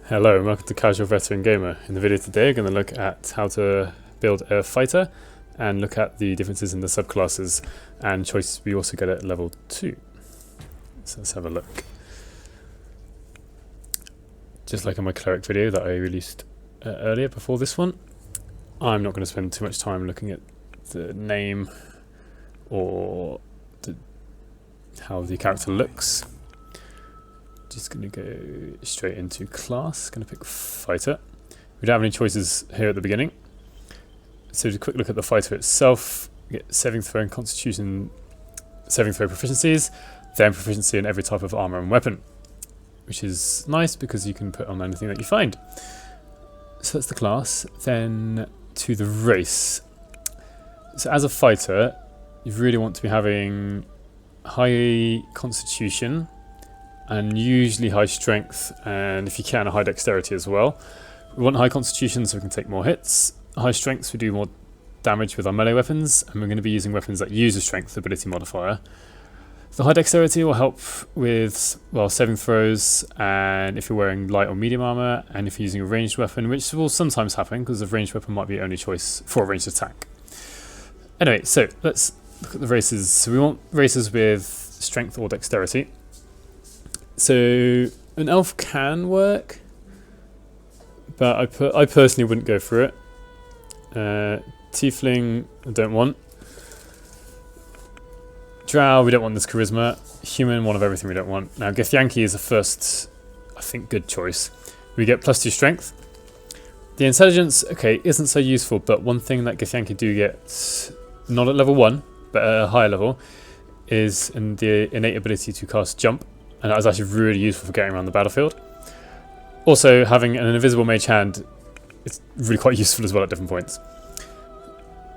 Hello and welcome to Casual Veteran Gamer. In the video today we're going to look at how to build a fighter and look at the differences in the subclasses and choices we also get at level 2. So let's have a look. Just like in my cleric video that I released earlier before this one, I'm not going to spend too much time looking at the name or how the character looks. Just going to go straight into class. Going to pick fighter. We don't have any choices here at the beginning. So just a quick look at the fighter itself. We get saving throw and constitution saving throw proficiencies, then proficiency in every type of armor and weapon, which is nice because you can put on anything that you find. So that's the class. Then to the race. So as a fighter, you really want to be having high constitution and usually high strength, and if you can, a high dexterity as well. We want high constitution so we can take more hits. High strength, we do more damage with our melee weapons, and we're going to be using weapons that use a strength ability modifier. The high dexterity will help with, well, saving throws, and if you're wearing light or medium armor, and if you're using a ranged weapon, which will sometimes happen because a ranged weapon might be your only choice for a ranged attack. Anyway, so let's look at the races. So we want races with strength or dexterity. So an elf can work, but I personally wouldn't go for it. Tiefling I don't want. Drow we don't want this charisma. Human one of everything we don't want. Now Githyanki is the first, I think, good choice. We get +2 strength. The intelligence, okay, isn't so useful, but one thing that Githyanki do get, not at level 1, but at a higher level, is in the innate ability to cast jump. And that is actually really useful for getting around the battlefield. Also, having an invisible mage hand is really quite useful as well at different points.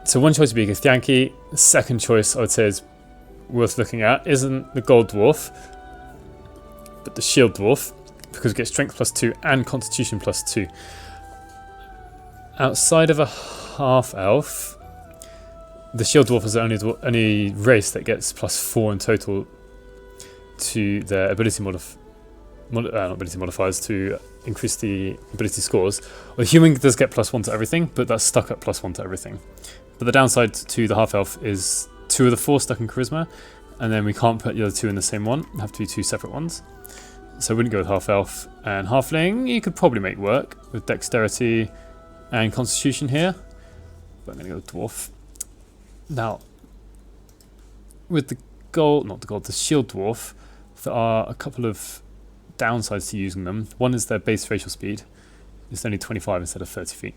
So one choice would be Githyanki. The second choice I would say is worth looking at isn't the gold dwarf, but the shield dwarf, because it gets strength +2 and constitution +2. Outside of a half elf, the shield dwarf is the only race that gets +4 in total to their ability modifiers to increase the ability scores. Well, the human does get +1 to everything, but that's stuck at +1 to everything. But the downside to the half elf is 2 of the 4 stuck in charisma, and then we can't put the other 2 in the same one. They have to be 2 separate ones. So I wouldn't go with half elf. And halfling you could probably make work with dexterity and constitution here, but I'm going to go with dwarf. Now with the shield dwarf, there are a couple of downsides to using them. One is their base facial speed. It's only 25 instead of 30 feet.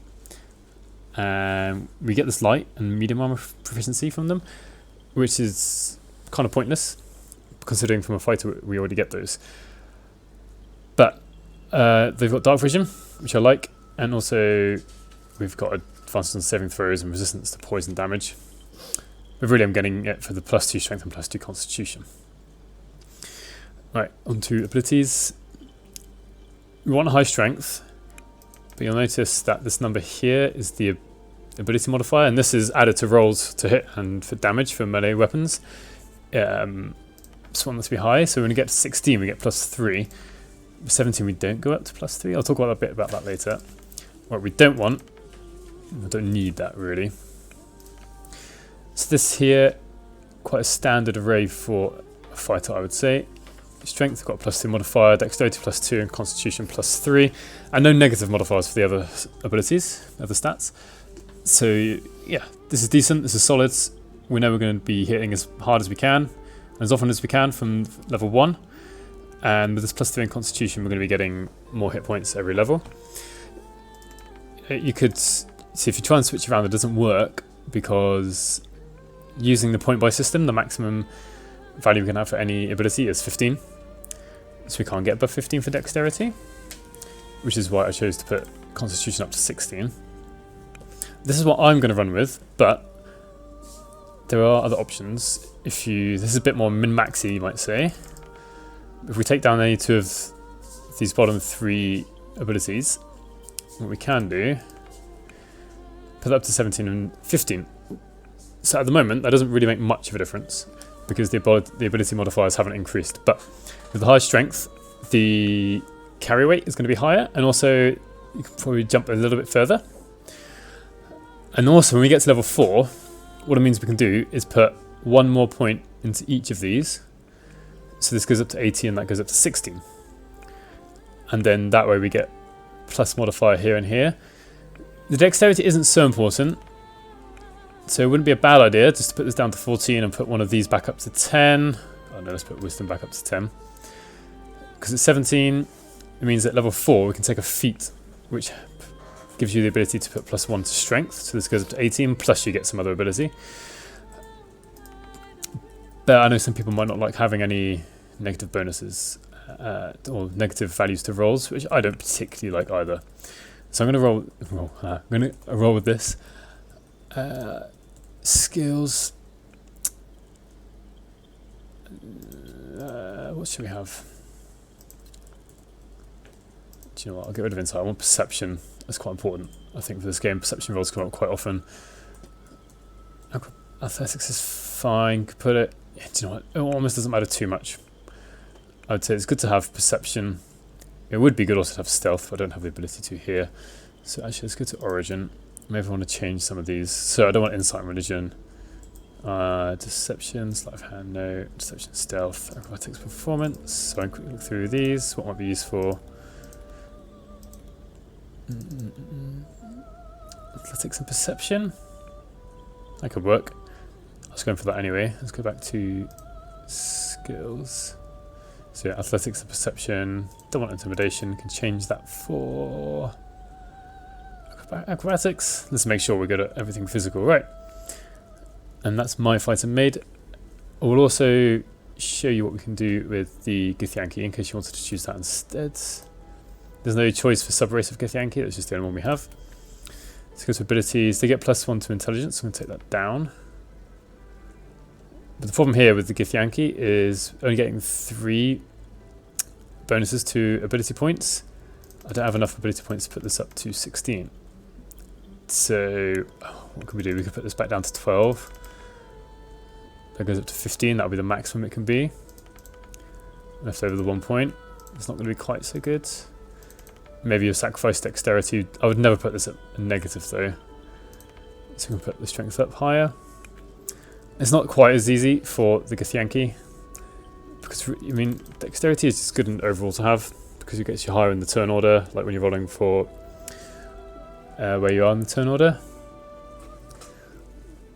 We get this light and medium armor proficiency from them, which is kind of pointless, considering from a fighter we already get those. But they've got dark vision, which I like, and also we've got advances on saving throws and resistance to poison damage. But really I'm getting it for the +2 strength and +2 constitution. Right, onto abilities. We want a high strength, but you'll notice that this number here is the ability modifier, and this is added to rolls to hit and for damage for melee weapons. This one must be high, so when we get to 16 we get +3. 17 we don't go up to +3. I'll talk about a bit about that later. What we don't want, we don't need that really. So this here, quite a standard array for a fighter I would say. Strength, got a +2 modifier, dexterity +2 and constitution +3, and no negative modifiers for the other abilities, other stats. So yeah, this is decent, this is solid. We know we're going to be hitting as hard as we can, and as often as we can from level 1. And with this +3 in constitution we're going to be getting more hit points every level. You could see if you try and switch around it doesn't work, because using the point buy system, the maximum value we can have for any ability is 15. So we can't get above 15 for dexterity, which is why I chose to put constitution up to 16. This is what I'm going to run with, but there are other options. This is a bit more min-maxy, you might say. If we take down any 2 of these bottom 3 abilities, what we can do, put it up to 17 and 15. So at the moment that doesn't really make much of a difference, because the ability modifiers haven't increased. But with the high strength, the carry weight is going to be higher, and also you can probably jump a little bit further. And also when we get to level 4, what it means we can do is put one more point into each of these. So this goes up to 18 and that goes up to 16. And then that way we get plus modifier here and here. The dexterity isn't so important, so it wouldn't be a bad idea just to put this down to 14 and put one of these back up to 10. Oh no, let's put wisdom back up to 10. Because at 17, it means at level 4 we can take a feat, which gives you the ability to put +1 to strength. So this goes up to 18, plus you get some other ability. But I know some people might not like having any negative bonuses or negative values to rolls, which I don't particularly like either. So I'm going to roll with this. Skills. What should we have? Do you know what? I'll get rid of insight. I want perception. That's quite important. I think for this game, perception rolls come up quite often. Athletics is fine. Could put it. Yeah, do you know what? It almost doesn't matter too much. I would say it's good to have perception. It would be good also to have stealth, but I don't have the ability to here. So actually, let's go to origin. Maybe I want to change some of these. So I don't want insight and religion. Deception, sleight of hand, no. Deception, stealth, acrobatics, performance. So I can quickly look through these. What might be useful? Athletics and perception. That could work. I was going for that anyway. Let's go back to skills. So yeah, athletics and perception. Don't want intimidation. Can change that for acrobatics. Let's make sure we're good at everything physical, right? And that's my fighter made. I will also show you what we can do with the Githyanki in case you wanted to choose that instead. There's no choice for sub-race of Githyanki, that's just the only one we have. Let's go to abilities. They get +1 to intelligence, so I'm going to take that down. But the problem here with the Githyanki is only getting 3 bonuses to ability points. I don't have enough ability points to put this up to 16. So what can we do? We could put this back down to 12. That goes up to 15. That'll be the maximum it can be. Left over the 1 point. It's not going to be quite so good. Maybe you sacrifice dexterity. I would never put this at a negative though. So we can put the strength up higher. It's not quite as easy for the Githyanki because, I mean, dexterity is just good overall to have because it gets you higher in the turn order, like when you're rolling for where you are in the turn order.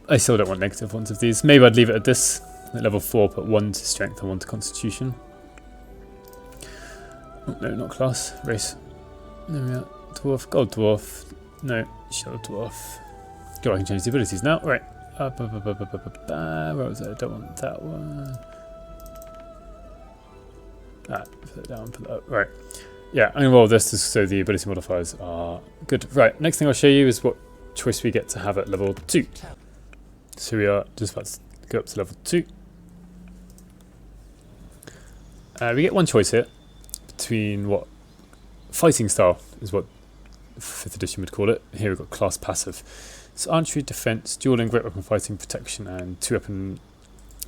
I still don't want negative ones of these. Maybe I'd leave it at this. At level 4, put 1 to strength and 1 to constitution. Oh, no, not class. Race. There we are. Dwarf. Gold dwarf. No, shadow dwarf. Go, I can change the abilities now. Right. Where was it? I don't want that one. Put that down, put that up. Right. Yeah, I'm going to roll this so the ability modifiers are good. Right, next thing I'll show you is what choice we get to have at level 2. So we are just about to go up to level 2. We get one choice here between what fighting style is what 5th edition would call it. Here we've got class passive. So archery, defense, dueling, great weapon fighting, protection, and 2-weapon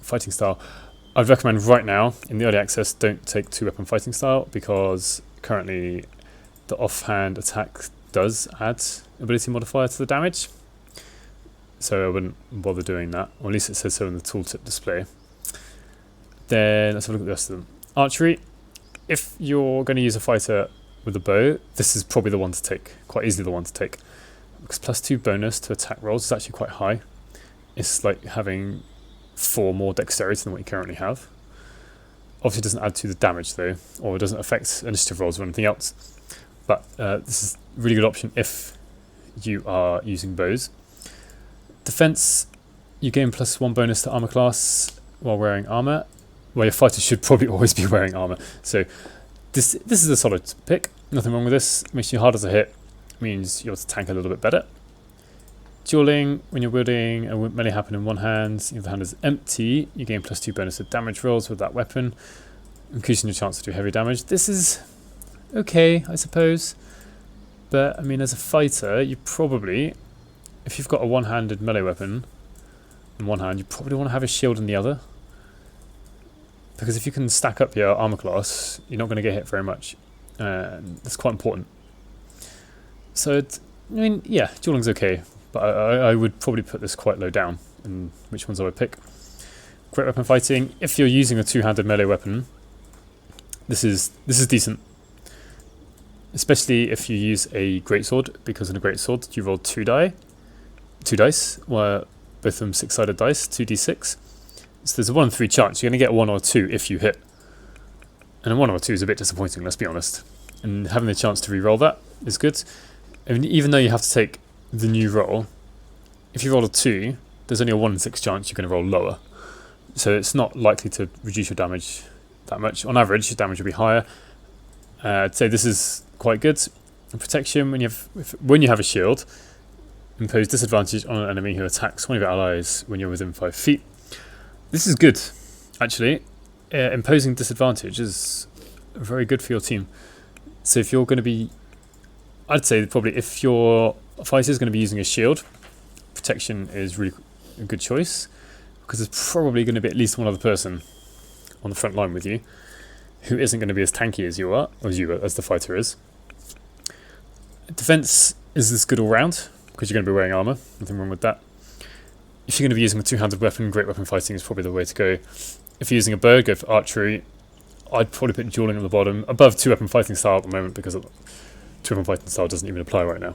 fighting style. I'd recommend right now in the early access don't take 2-weapon fighting style because currently the offhand attack does add ability modifier to the damage. So I wouldn't bother doing that, or at least it says so in the tooltip display. Then let's have a look at the rest of them. Archery. If you're going to use a fighter with a bow, this is probably the one to take, quite easily the one to take. Because +2 bonus to attack rolls is actually quite high. It's like having 4 more dexterity than what you currently have. Obviously it doesn't add to the damage though, or it doesn't affect initiative rolls or anything else. But this is a really good option if you are using bows. Defense, you gain +1 bonus to armor class while wearing armor. Well, your fighter should probably always be wearing armor. So this is a solid pick. Nothing wrong with this. Makes you harder to hit. Means you're able to tank a little bit better. Dueling, when you're wielding a melee weapon in one hand, if the hand is empty, you gain +2 bonus to damage rolls with that weapon, increasing your chance to do heavy damage. This is okay, I suppose. But, I mean, as a fighter, you probably, if you've got a one-handed melee weapon in one hand, you probably want to have a shield in the other. Because if you can stack up your armor class, you're not going to get hit very much. and that's quite important. So, I mean, yeah, dueling's okay, but I would probably put this quite low down. And which ones I would pick? Great weapon fighting. If you're using a two-handed melee weapon, this is decent. Especially if you use a greatsword, because in a greatsword you roll two dice, where both of them six-sided dice, 2d6. So there's a 1 in 3 chance you're going to get 1 or 2 if you hit. And a 1 or 2 is a bit disappointing, let's be honest. And having the chance to re-roll that is good. I mean, even though you have to take the new roll, if you roll a 2, there's only a 1 in 6 chance you're going to roll lower. So it's not likely to reduce your damage that much. On average, your damage will be higher. I'd say this is quite good. And protection, when you have a shield, impose disadvantage on an enemy who attacks one of your allies when you're within 5 feet. This is good, actually. Imposing disadvantage is very good for your team. So if you're going to be, I'd say probably if your fighter is going to be using a shield, protection is really a good choice, because there's probably going to be at least one other person on the front line with you who isn't going to be as tanky as you are, as the fighter is. Defense is this good all round, because you're going to be wearing armor. Nothing wrong with that. If you're going to be using a two-handed weapon, great weapon fighting is probably the way to go. If you're using a bow, go for archery. I'd probably put dueling at the bottom, above two-weapon fighting style at the moment, because two-weapon fighting style doesn't even apply right now.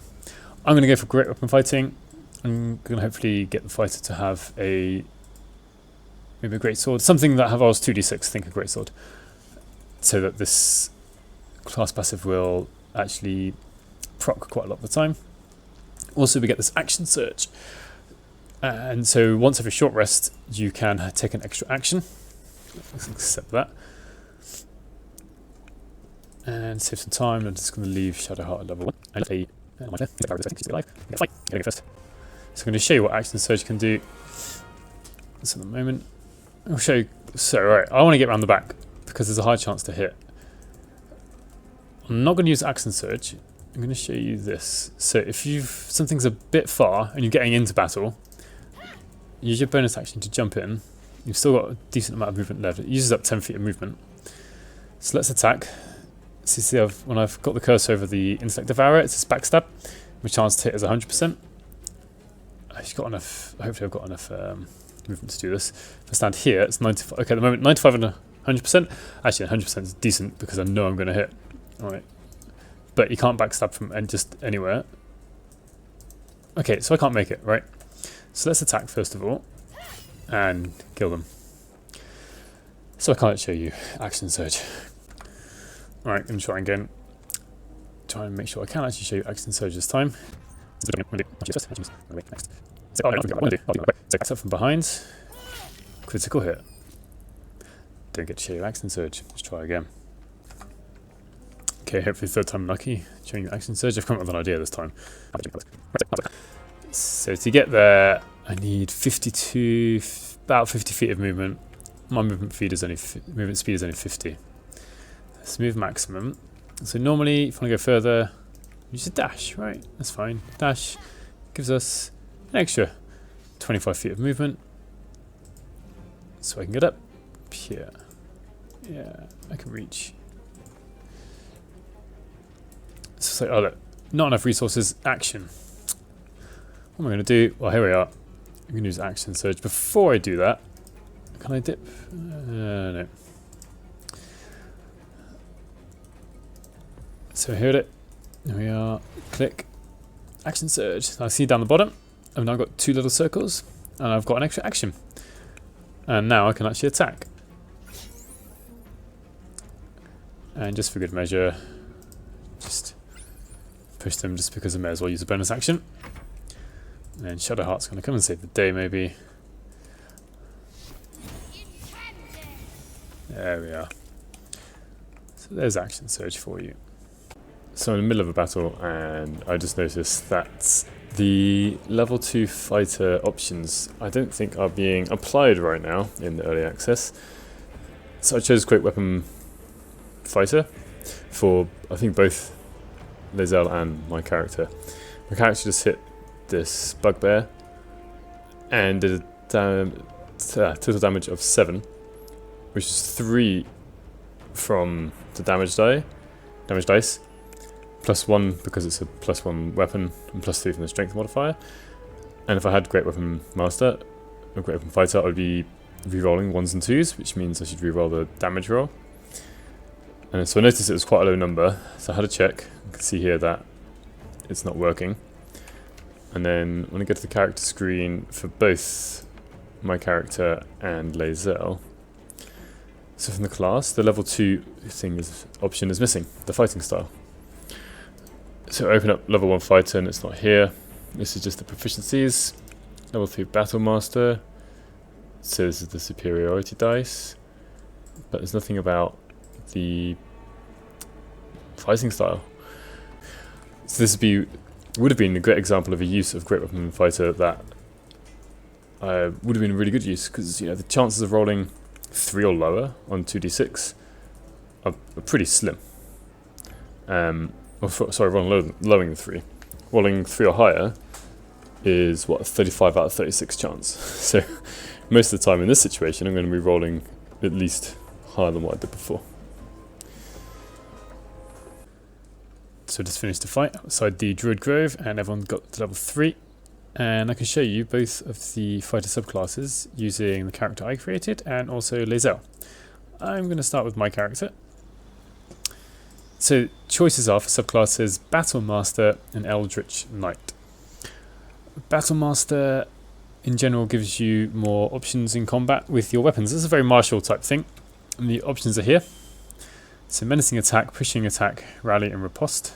I'm going to go for great weapon fighting. I'm going to hopefully get the fighter to have maybe a great sword, something that has 2d6. Think a great sword, so that this class passive will actually proc quite a lot of the time. Also, we get this action surge. And so once every short rest, you can take an extra action. Let's accept that. And save some time. I'm just going to leave Shadowheart at level 1. And So I'm going to show you what action surge can do. So at the moment, I'll show you. So right, I want to get around the back because there's a high chance to hit. I'm not going to use action surge. I'm going to show you this. So if something's a bit far and you're getting into battle, use your bonus action to jump in. You've still got a decent amount of movement left. It uses up 10 feet of movement. So let's attack. So you see when I've got the cursor over the Insect Devourer, it says backstab. My chance to hit is 100%. I've got enough. Hopefully I've got enough movement to do this. If I stand here, it's 95. Okay, at the moment 95 and 100%. Actually 100% is decent because I know I'm going to hit. Alright. But you can't backstab from just anywhere. Okay, so I can't make it, right? So let's attack first of all and kill them. So I can't show you action surge. Alright, I'm going to try again. Try and make sure I can actually show you action surge this time. Attack from behind. Critical hit. Don't get to show you action surge. Let's try again. Okay, hopefully third time lucky. Showing you action surge. I've come up with an idea this time. So to get there, I need about 50 feet of movement. My movement speed is only 50. Let's move maximum. So normally, if I want to go further, use a dash, right? That's fine. Dash gives us an extra 25 feet of movement, so I can get up here. Yeah, I can reach. So oh look, not enough resources. Action. What am I going to do? Well, here we are. I'm going to use action surge. Before I do that, can I dip? No. So here it. There we are. Click. Action surge. I see down the bottom, I've now got 2 little circles, and I've got an extra action. And now I can actually attack. And just for good measure, just push them just because I may as well use a bonus action. And Shadowheart's going to come and save the day, maybe. There we are. So there's action surge for you. So I'm in the middle of a battle, and I just noticed that the level 2 fighter options I don't think are being applied right now in the early access. So I chose Great Weapon Fighter for, I think, both Lae'zel and my character. My character just hit this bugbear and did a total damage of 7, which is 3 from the damage die, damage dice, +1 because it's a +1 weapon, and +3 from the strength modifier. And if I had Great Weapon Master, or Great Weapon Fighter, I would be re-rolling 1s and 2s, which means I should re-roll the damage roll. And so I noticed it was quite a low number, so I had a check. You can see here that it's not working. And then when I go to the character screen for both my character and Lae'zel, so from the class, the level 2 option is missing, the fighting style. So I open up level 1 fighter and it's not here. This is just the proficiencies. Level 3 Battlemaster. So this is the superiority dice. But there's nothing about the fighting style. So this would have been a great example of a use of Great Weapon Fighter that would have been a really good use, because the chances of rolling 3 or lower on 2d6 are pretty slim. Rolling lower than 3. Rolling 3 or higher is what, a 35 out of 36 chance. So most of the time in this situation, I'm going to be rolling at least higher than what I did before. So just finished the fight outside the Druid Grove, and everyone got to level 3. And I can show you both of the fighter subclasses using the character I created and also Lae'zel. I'm going to start with my character. So choices are for subclasses Battlemaster and Eldritch Knight. Battlemaster in general gives you more options in combat with your weapons. This is a very martial type thing, and the options are here. So Menacing attack, pushing attack, rally and riposte.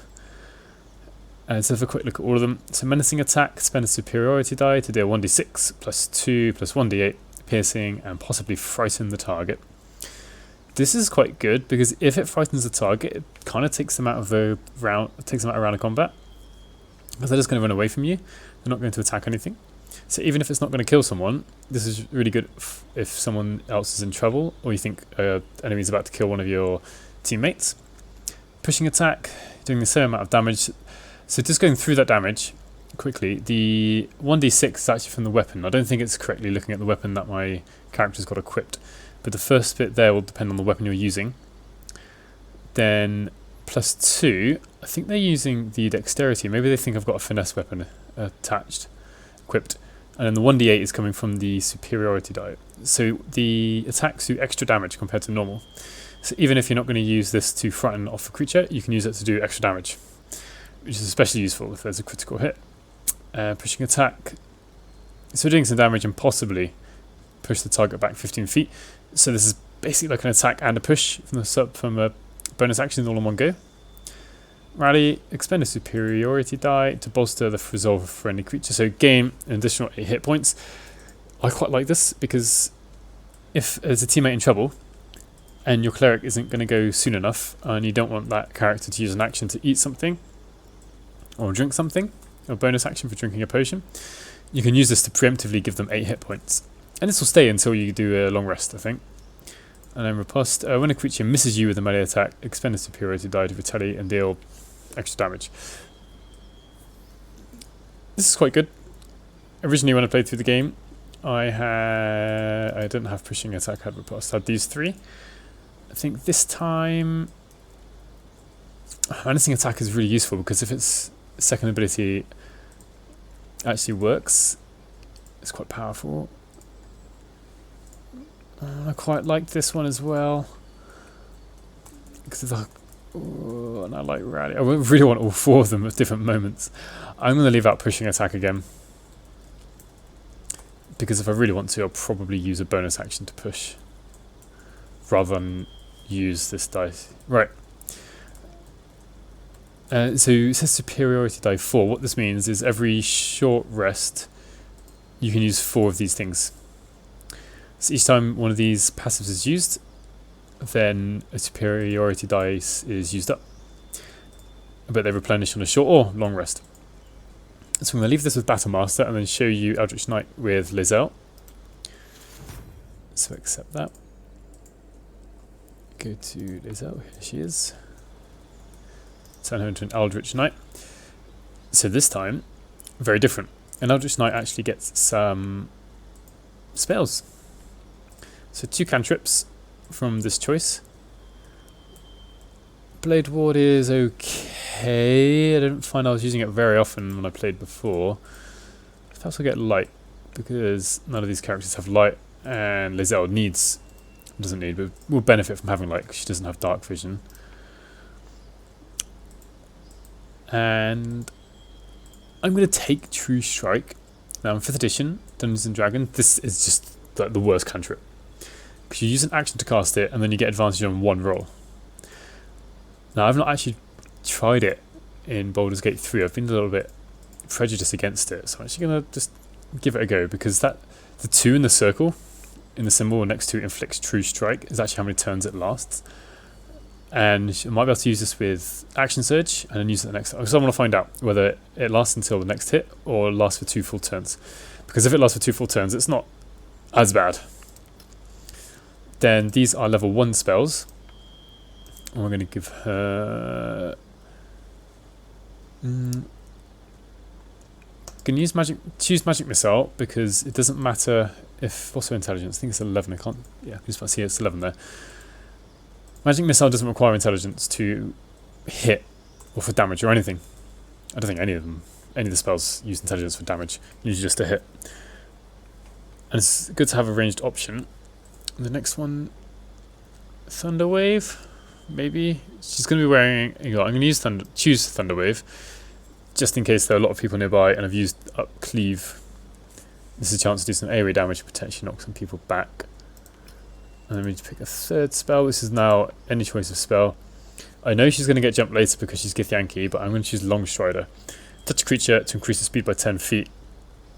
Let's have a quick look at all of them. So Menacing attack, spend a superiority die to deal 1d6 +2 +1d8 piercing and possibly frighten the target. This is quite good because if it frightens the target, it kind of takes them out of the round, takes them out of round of combat, because they're just going to run away from you. They're not going to attack anything. So even if it's not going to kill someone, this is really good if someone else is in trouble or you think an enemy is about to kill one of your teammates. Pushing attack, doing the same amount of damage. So just going through that damage quickly, the 1d6 is actually from the weapon. I don't think it's correctly looking at the weapon that my character's got equipped, but the first bit there will depend on the weapon you're using. Then +2, I think they're using the dexterity. Maybe they think I've got a finesse weapon equipped. And then the 1d8 is coming from the superiority die. So the attacks do extra damage compared to normal. So even if you're not going to use this to frighten off a creature, you can use it to do extra damage, which is especially useful if there's a critical hit. Pushing attack. So doing some damage and possibly push the target back 15 feet. So this is basically like an attack and a push from a bonus action all in one go. Rally, expend a superiority die to bolster the resolve of a friendly creature. So gain an additional 8 hit points. I quite like this because if there's a teammate in trouble and your cleric isn't going to go soon enough and you don't want that character to use an action to eat something or drink something, a bonus action for drinking a potion, you can use this to preemptively give them 8 hit points. And this will stay until you do a long rest, I think. And then riposte. When a creature misses you with a melee attack, expend a superiority die to retaliate and deal extra damage. This is quite good. Originally when I played through the game, I didn't have pushing attack, I had riposte. I had these 3. I think this time menacing attack is really useful because if its second ability actually works, it's quite powerful. I quite like this one as well because and I like rally. I really want all 4 of them at different moments. I'm going to leave out pushing attack again because if I really want to, I'll probably use a bonus action to push rather than use this dice. Right. So it says superiority die 4. What this means is every short rest you can use 4 of these things. So each time one of these passives is used, then a superiority dice is used up, but they replenish on a short or long rest. So I'm going to leave this with Battlemaster and then show you Eldritch Knight with Lae'zel. So accept that. Go to Lae'zel, here she is. Turn her into an Eldritch Knight. So this time, very different. An Eldritch Knight actually gets some spells. So 2 cantrips from this choice. Blade Ward is okay. I didn't find I was using it very often when I played before. Perhaps I'll get light, because none of these characters have light, and Lizelle doesn't need, but will benefit from having light because she doesn't have dark vision. And I'm going to take True Strike. Now in 5th edition, Dungeons and Dragons, this is just the worst cantrip. Because you use an action to cast it, and then you get advantage on one roll. Now I've not actually tried it in Baldur's Gate 3. I've been a little bit prejudiced against it, so I'm actually going to just give it a go, because the 2 in the circle, in the symbol next to inflicts True Strike, is actually how many turns it lasts. And I might be able to use this with Action Surge and then use it the next time. Because I want to find out whether it lasts until the next hit or lasts for 2 full turns. Because if it lasts for 2 full turns, it's not as bad. Then these are level 1 spells. And we're going to give her... can choose Magic Missile, because it doesn't matter if... Also Intelligence, I think it's 11, I can't... Yeah, just about to see it's 11 there. Magic Missile doesn't require intelligence to hit or for damage or anything. I don't think any of the spells use intelligence for damage, usually just a hit. And it's good to have a ranged option. The next one, Thunder Wave, maybe. She's going to be wearing... I'm going to choose Thunder Wave, just in case there are a lot of people nearby, and I've used up Cleave. This is a chance to do some area damage to potentially knock some people back. And then we pick a 3rd spell. This is now any choice of spell. I know she's going to get jumped later because she's Githyanki, but I'm going to choose Longstrider. Touch a creature to increase the speed by 10 feet.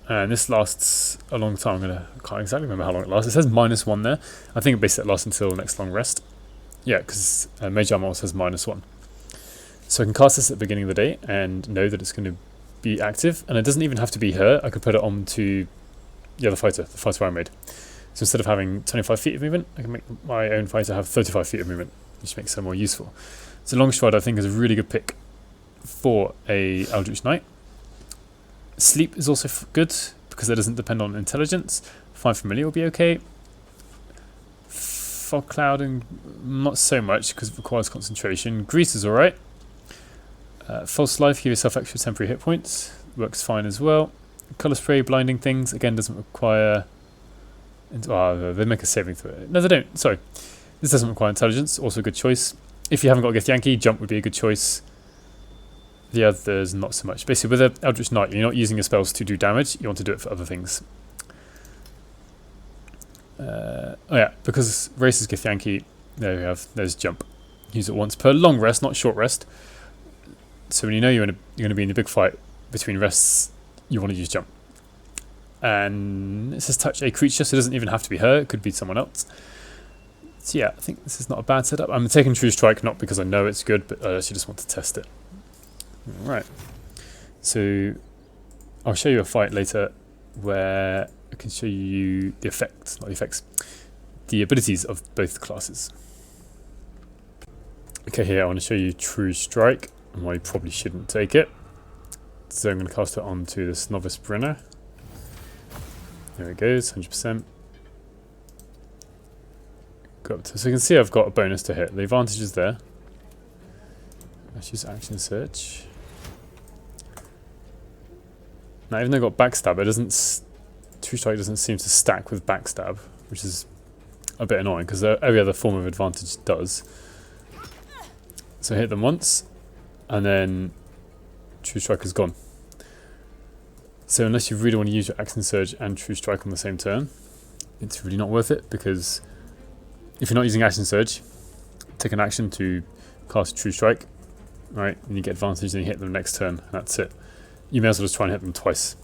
And this lasts a long time. I can't exactly remember how long it lasts. It says -1 there. I think basically it lasts until the next long rest. Yeah, because Mage Armor says -1. So I can cast this at the beginning of the day and know that it's going to be active. And it doesn't even have to be her. I could put it on to the other fighter, the fighter I made. So instead of having 25 feet of movement, I can make my own fighter have 35 feet of movement, which makes her more useful. So Longstride, I think, is a really good pick for a Eldritch Knight. Sleep is also good, because it doesn't depend on intelligence. Find Familiar will be okay. Fog Cloud, and not so much, because it requires concentration. Grease is alright. False Life, give yourself extra temporary hit points. Works fine as well. Colour Spray, Blinding Things, again, doesn't require... they make a saving throw. No, they don't. Sorry. This doesn't require intelligence. Also a good choice. If you haven't got Githyanki, Jump would be a good choice. The others, not so much. Basically, with an Eldritch Knight, you're not using your spells to do damage. You want to do it for other things. Because Race is Githyanki, there we have. There's Jump. Use it once per long rest, not short rest. So when you know you're going to be in a big fight between rests, you want to use Jump. And it says touch a creature, so it doesn't even have to be her, it could be someone else. So yeah, I think this is not a bad setup. I'm taking True Strike not because I know it's good, but I actually just want to test it. Right. So I'll show you a fight later where I can show you the effects, not the effects, the abilities of both classes. Okay, here I want to show you True Strike and why you probably shouldn't take it. So I'm going to cast it onto this Novice Brenner. There it goes, 100%. Go up to, so you can see I've got a bonus to hit. The advantage is there. Let's use Action Search. Now, even though I've got Backstab, True Strike doesn't seem to stack with Backstab, which is a bit annoying because every other form of advantage does. So hit them once, and then True Strike is gone. So unless you really want to use your Action Surge and True Strike on the same turn, it's really not worth it, because if you're not using Action Surge, take an action to cast True Strike, right, and you get advantage, then you hit them next turn, and that's it. You may as well just try and hit them twice.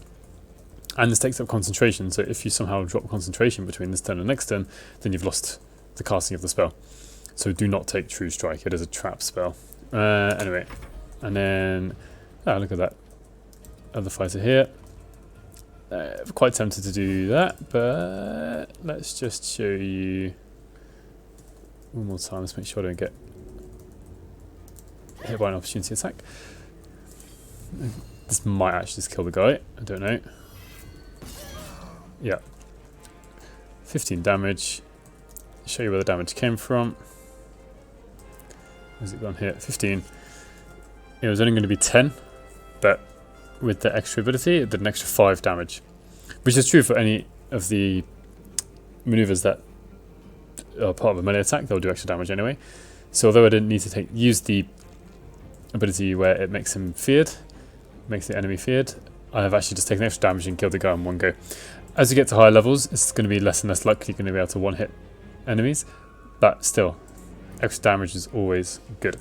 And this takes up concentration, so if you somehow drop concentration between this turn and next turn, then you've lost the casting of the spell. So do not take True Strike, it is a trap spell. Anyway, and then, look at that other fighter here. I'm quite tempted to do that, but let's just show you one more time. Let's make sure I don't get hit by an opportunity attack. This might actually just kill the guy. I don't know. Yeah. 15 damage. Show you where the damage came from. Has it gone here? 15. It was only going to be 10, but with the extra ability, it did an extra 5 damage, which is true for any of the maneuvers that are part of a melee attack. They'll do extra damage anyway. So although I didn't need to use the ability where it makes him feared, makes the enemy feared, I have actually just taken extra damage and killed the guy in one go. As you get to higher levels, it's going to be less and less likely you're going to be able to one-hit enemies, but still, extra damage is always good.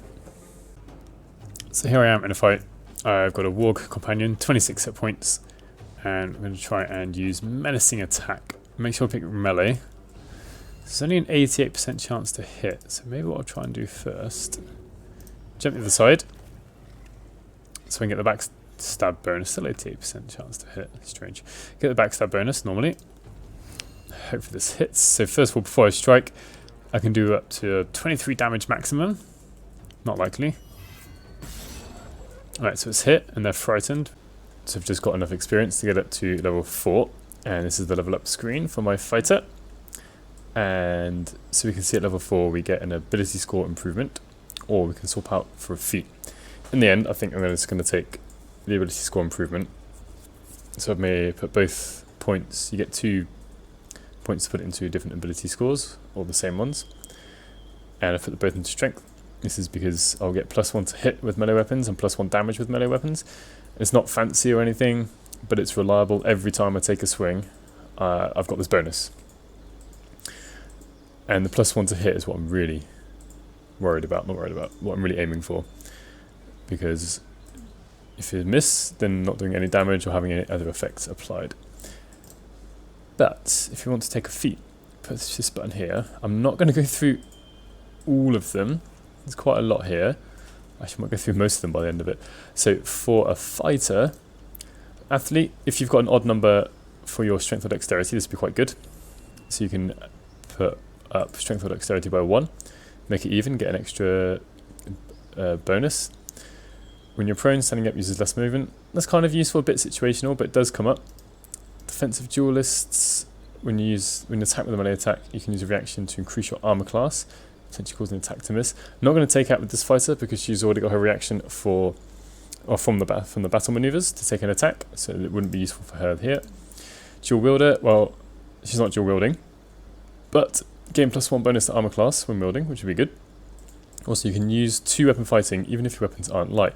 So here I am in a fight. I've got a Warg companion, 26 hit points, and I'm going to try and use Menacing attack. Make sure I pick melee. There's only an 88% chance to hit, so maybe what I'll try and do first, jump to the side, so I can get the backstab bonus. Still 88% chance to hit, strange. Get the backstab bonus normally. Hopefully this hits. So first of all, before I strike, I can do up to 23 damage maximum. Not likely. Alright, so it's hit and they're frightened. So I've just got enough experience to get up to level 4. And this is the level up screen for my fighter. And so we can see at level 4 we get an ability score improvement, or we can swap out for a feat. In the end, I think I'm just going to take the ability score improvement. So I may put both points. You get 2 points to put it into different ability scores, or the same ones. And I put them both into strength. This is because I'll get +1 to hit with melee weapons and +1 damage with melee weapons. It's not fancy or anything, but it's reliable. Every time I take a swing, I've got this bonus. And the +1 to hit is what I'm really worried about, what I'm really aiming for. Because if you miss, then not doing any damage or having any other effects applied. But if you want to take a feat, push this button here. I'm not going to go through all of them. There's quite a lot here. Actually, I might go through most of them by the end of it. So for a fighter, athlete, if you've got an odd number for your strength or dexterity, this would be quite good. So you can put up strength or dexterity by 1, make it even, get an extra bonus. When you're prone, standing up uses less movement. That's kind of useful, a bit situational, but it does come up. Defensive duelists, when you attack with a melee attack, you can use a reaction to increase your armor class, potentially causing an attack to miss. I'm not going to take out with this fighter because she's already got her reaction from the battle maneuvers to take an attack, so it wouldn't be useful for her here. Dual wielder, well, she's not dual wielding, but gain +1 bonus to armor class when wielding, which would be good. Also, you can use 2 weapon fighting even if your weapons aren't light.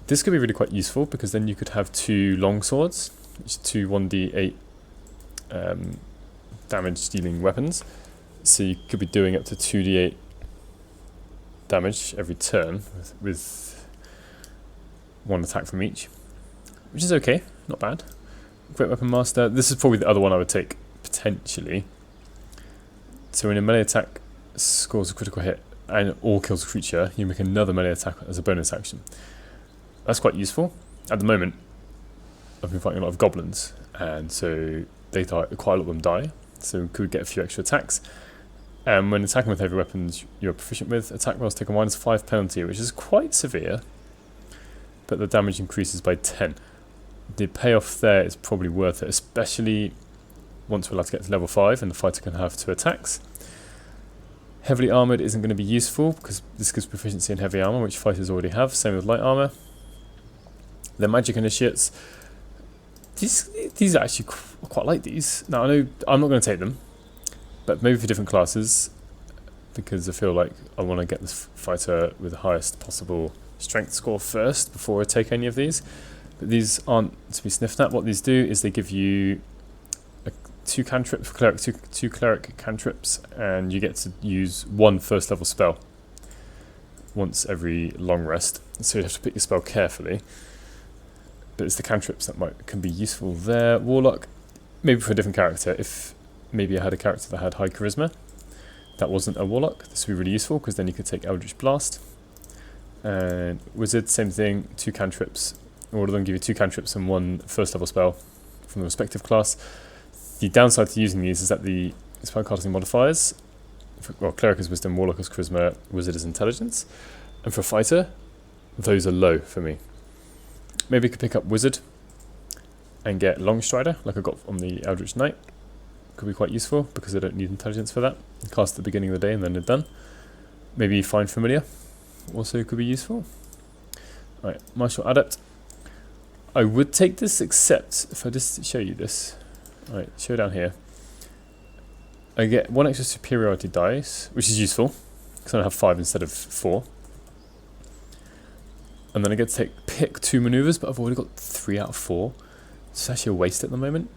This could be really quite useful because then you could have 2 long swords, which are 2 1d8 damage dealing weapons. So you could be doing up to 2d8 damage every turn with 1 attack from each, which is okay, not bad. Great Weapon Master, this is probably the other one I would take, potentially. So when a melee attack scores a critical hit and or kills a creature, you make another melee attack as a bonus action. That's quite useful. At the moment, I've been fighting a lot of goblins, and so they die, quite a lot of them die, so we could get a few extra attacks. And when attacking with heavy weapons you're proficient with, attack rolls take a -5 penalty, which is quite severe, but the damage increases by 10. The payoff there is probably worth it, especially once we're allowed to get to level 5 and the fighter can have 2 attacks. Heavily armoured isn't going to be useful because this gives proficiency in heavy armour, which fighters already have, same with light armour. The magic initiates, these are actually quite like these. Now I know I'm not going to take them, but maybe for different classes, because I feel like I want to get this fighter with the highest possible strength score first before I take any of these. But these aren't to be sniffed at. What these do is they give you 2 cantrips, two cleric cantrips, and you get to use 1 first level spell once every long rest. So you have to pick your spell carefully. But it's the cantrips that can be useful there. Warlock, maybe for a different character. If maybe I had a character that had high charisma, that wasn't a warlock, this would be really useful because then you could take Eldritch Blast. And Wizard, same thing, 2 cantrips. All of them give you 2 cantrips and 1 first level spell from the respective class. The downside to using these is that the spellcasting modifiers, well, Cleric is Wisdom, Warlock is Charisma, Wizard is Intelligence. And for a fighter, those are low for me. Maybe you could pick up Wizard and get Longstrider, like I got on the Eldritch Knight. Could be quite useful because I don't need intelligence for that. Cast at the beginning of the day and then they're done. Maybe Find Familiar, also could be useful. Right, Martial Adept. I would take this, except if I just show you this. Right, show down here. I get 1 extra superiority dice, which is useful, because I have 5 instead of 4. And then I get to pick 2 maneuvers, but I've already got 3 out of 4. It's actually a waste at the moment.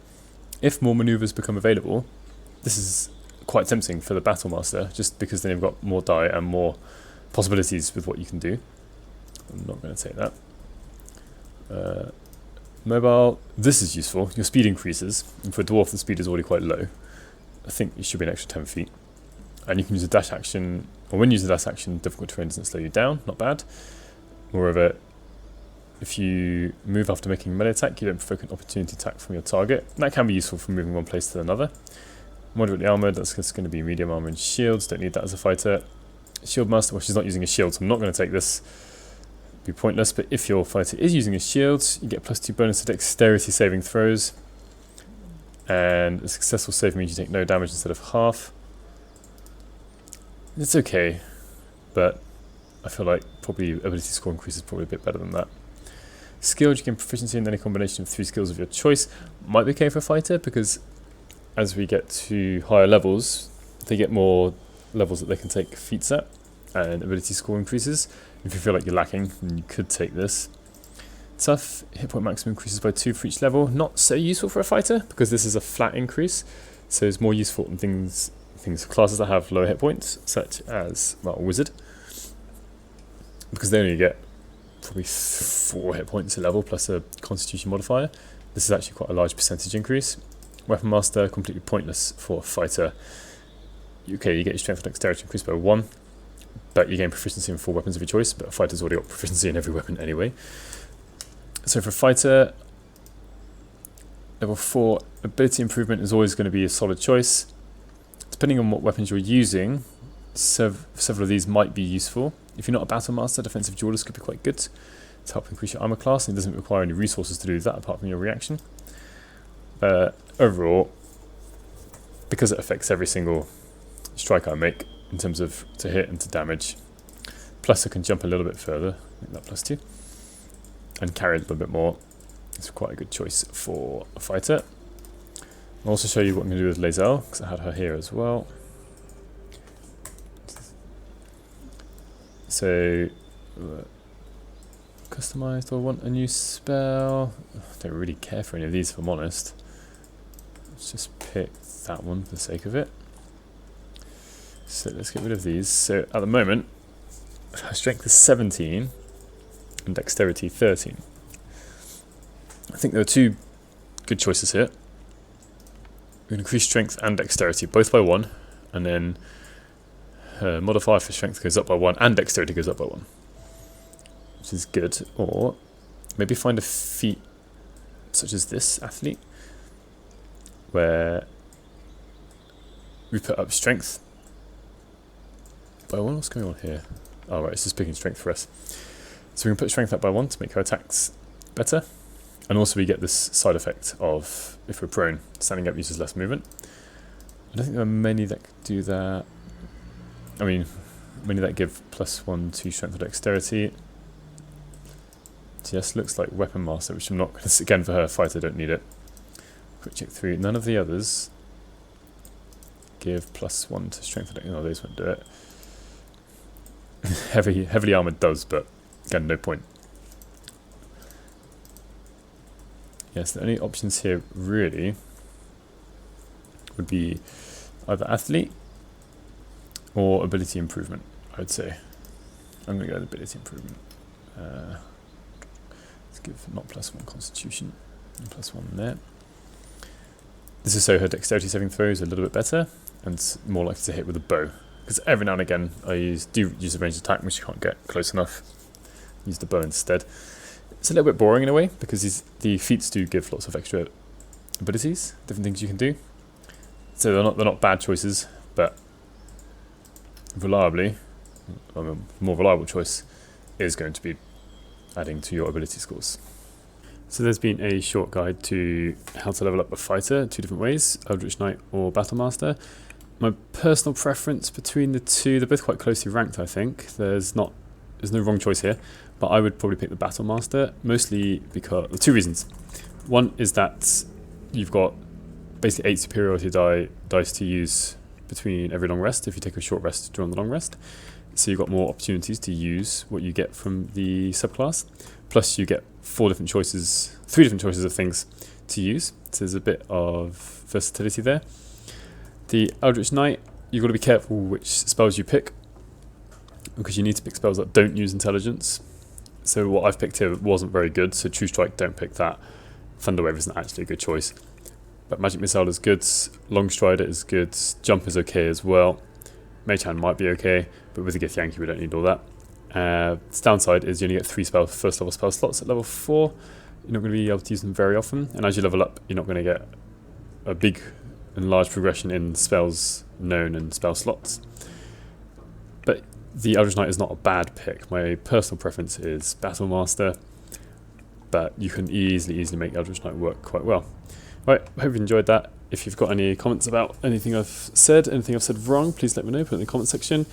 If more maneuvers become available, this is quite tempting for the Battlemaster, just because then you've got more die and more possibilities with what you can do. I'm not going to take that. Mobile, this is useful. Your speed increases, and for a dwarf the speed is already quite low. I think it should be an extra 10 feet. And you can use a dash action, or when you use a dash action, difficult terrain doesn't slow you down, not bad. Moreover, if you move after making a melee attack, you don't provoke an opportunity attack from your target. And that can be useful for moving one place to another. Moderately armoured, that's just going to be medium armour and shields, don't need that as a fighter. Shield Master, well, she's not using a shield, so I'm not going to take this. It'd be pointless, but if your fighter is using a shield, you get +2 bonus to dexterity saving throws. And a successful save means you take no damage instead of half. It's okay, but I feel like probably ability score increase is probably a bit better than that. Skills, you gain proficiency in any combination of 3 skills of your choice. Might be okay for a fighter, because as we get to higher levels, they get more levels that they can take feats at, and ability score increases. If you feel like you're lacking, then you could take this. Tough, hit point maximum increases by 2 for each level. Not so useful for a fighter, because this is a flat increase, so it's more useful in things classes that have lower hit points, such as, well, Wizard, because they only get probably 4 hit points a level plus a Constitution modifier. This is actually quite a large percentage increase. Weapon Master, completely pointless for a fighter. Okay, you get your strength and dexterity increased by 1, but you gain proficiency in 4 weapons of your choice, but a fighter's already got proficiency in every weapon anyway. So for a fighter, level 4, ability improvement is always going to be a solid choice. Depending on what weapons you're using, several of these might be useful. If you're not a Battlemaster, defensive duelist could be quite good to help increase your armor class, and it doesn't require any resources to do that apart from your reaction. Overall, because it affects every single strike I make in terms of to hit and to damage, plus I can jump a little bit further, make that +2, and carry a little bit more, it's quite a good choice for a fighter. I'll also show you what I'm going to do with Lae'zel, because I had her here as well. So, customized, do I want a new spell? I don't really care for any of these, if I'm honest. Let's just pick that one for the sake of it. So let's get rid of these. So at the moment, her strength is 17 and dexterity 13. I think there are 2 good choices here. We can increase strength and dexterity both by 1, and then her modifier for strength goes up by 1 and dexterity goes up by 1, which is good. Or maybe find a feat such as this athlete, where we put up strength by 1. What's going on here? Oh right, it's just picking strength for us. So we can put strength up by 1 to make her attacks better, and also we get this side effect of, if we're prone, standing up uses less movement. I don't think there are many that could do that. I mean, many that give +1 to strength or dexterity. Just looks like Weapon Master, which I'm not going to, again for her fighter, don't need it. Quick check through. None of the others give +1 to strength. No, those won't do it. Heavily armored does, but again, no point. Yes, the only options here really would be either athlete or ability improvement, I would say. I'm going to go with ability improvement. Let's give not +1 constitution and +1 there. This is so her dexterity saving throws are a little bit better and more likely to hit with a bow. Because every now and again I do use a ranged attack which you can't get close enough. Use the bow instead. It's a little bit boring in a way because the feats do give lots of extra abilities, different things you can do. So they're not bad choices, but reliably, the more reliable choice is going to be adding to your ability scores. So there's been a short guide to how to level up a fighter, 2 different ways, Eldritch Knight or Battlemaster. My personal preference between the 2, they're both quite closely ranked I think. There's not there's no wrong choice here, but I would probably pick the Battlemaster, mostly because, 2 reasons. One is that you've got basically 8 superiority dice to use between every long rest if you take a short rest during the long rest. So you've got more opportunities to use what you get from the subclass. Plus you get 3 different choices of things to use. So there's a bit of versatility there. The Eldritch Knight, you've got to be careful which spells you pick, because you need to pick spells that don't use intelligence. So what I've picked here wasn't very good, so True Strike, don't pick that. Thunderwave isn't actually a good choice. But Magic Missile is good, Long Strider is good, Jump is okay as well. Mage Hand might be okay, but with the Gith Yankee we don't need all that. Its downside is you only get 3 first level spell slots at level 4. You're not going to be able to use them very often, and as you level up you're not going to get a big and large progression in spells known and spell slots. But the Eldritch Knight is not a bad pick. My personal preference is Battlemaster, but you can easily make Eldritch Knight work quite well. Right, I hope you enjoyed that. If you've got any comments about anything I've said wrong, please let me know, put it in the comment section.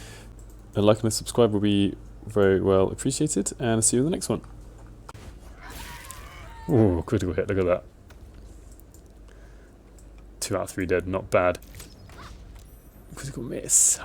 A like and a subscribe will be very well appreciated, and I'll see you in the next one. Ooh, critical hit, look at that. 2 out of 3 dead, not bad. Critical miss.